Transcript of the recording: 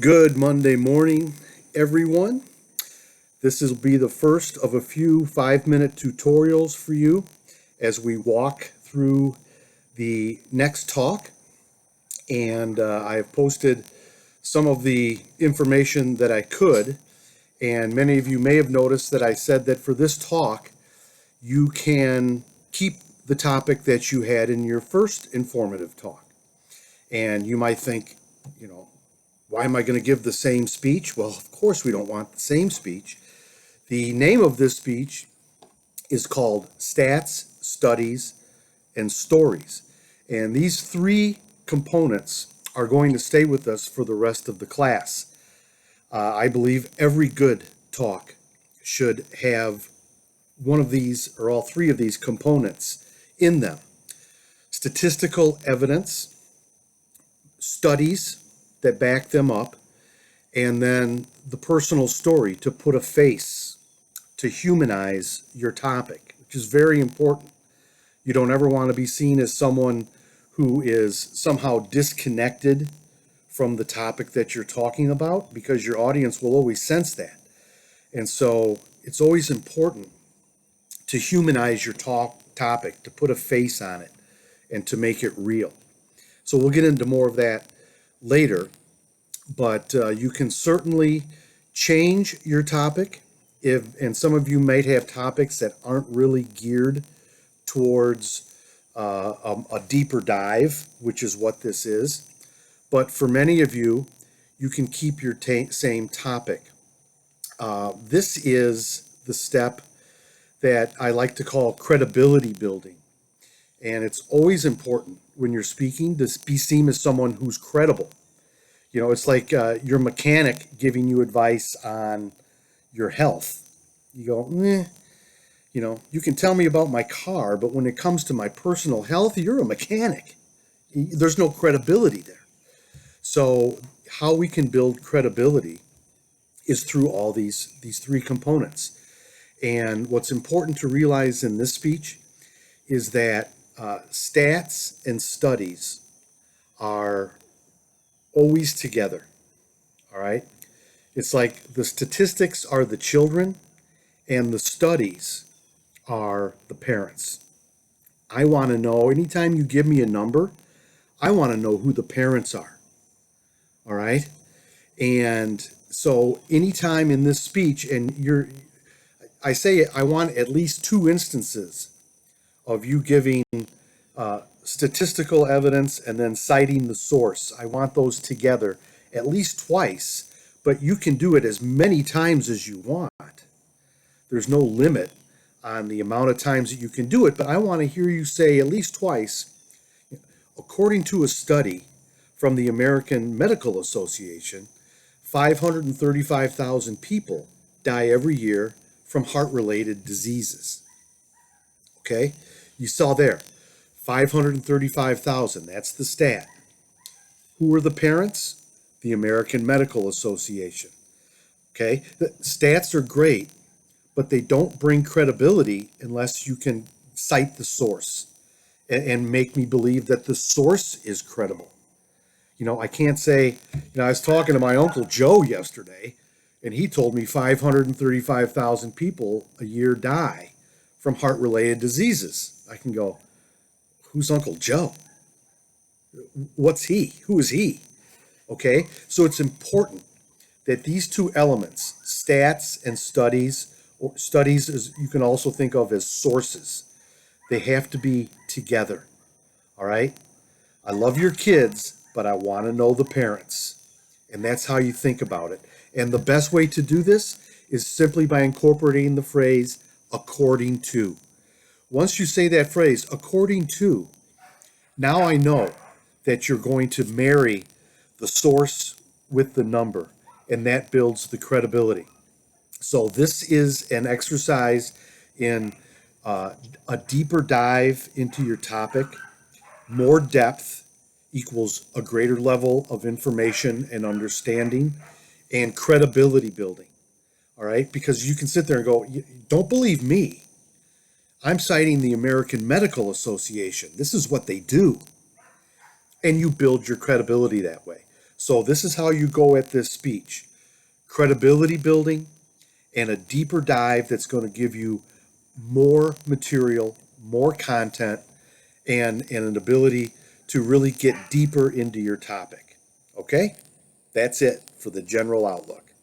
Good Monday morning, everyone. This will be the first of a few 5-minute tutorials for you as we walk through the next talk. And I have posted some of the information that I could. And many of you may have noticed that I said that for this talk, you can keep the topic that you had in your first informative talk. And you might think, why am I going to give the same speech? Well, of course, we don't want the same speech. The name of this speech is called Stats, Studies, and Stories. And these three components are going to stay with us for the rest of the class. I believe every good talk should have one of these or all three of these components in them. Statistical evidence, studies that back them up, and then the personal story to put a face, to humanize your topic, which is very important. You don't ever want to be seen as someone who is somehow disconnected from the topic that you're talking about, because your audience will always sense that. And so it's always important to humanize your topic, to put a face on it, and to make it real. So we'll get into more of that later, but you can certainly change your topic and some of you might have topics that aren't really geared towards a deeper dive, which is what this is. But for many of you, you can keep your same topic. This is the step that I like to call credibility building. And it's always important when you're speaking to be seen as someone who's credible. It's like your mechanic giving you advice on your health. You go, you can tell me about my car, but when it comes to my personal health, you're a mechanic. There's no credibility there. So how we can build credibility is through all these three components. And what's important to realize in this speech is that stats and studies are always together. All right. It's like the statistics are the children and the studies are the parents. I want to know, anytime you give me a number, I want to know who the parents are. All right. And so anytime in this speech, I say I want at least two instances of you giving statistical evidence and then citing the source. I want those together at least twice, but you can do it as many times as you want. There's no limit on the amount of times that you can do it, but I want to hear you say at least twice, according to a study from the American Medical Association, 535,000 people die every year from heart-related diseases. Okay? You saw there, 535,000, that's the stat. Who are the parents? The American Medical Association. Okay? The stats are great, but they don't bring credibility unless you can cite the source and make me believe that the source is credible. I can't say, I was talking to my Uncle Joe yesterday, and he told me 535,000 people a year die from heart-related diseases. I can go, who's Uncle Joe? What's he? Who is he? Okay, so it's important that these two elements, stats and studies, or studies as you can also think of as sources, they have to be together. All right? I love your kids, but I want to know the parents. And that's how you think about it. And the best way to do this is simply by incorporating the phrase according to. Once you say that phrase, according to, now I know that you're going to marry the source with the number, and that builds the credibility. So this is an exercise in a deeper dive into your topic. More depth equals a greater level of information and understanding and credibility building. All right, because you can sit there and go, don't believe me. I'm citing the American Medical Association. This is what they do. And you build your credibility that way. So this is how you go at this speech. Credibility building and a deeper dive that's going to give you more material, more content, and an ability to really get deeper into your topic. Okay? That's it for the general outlook.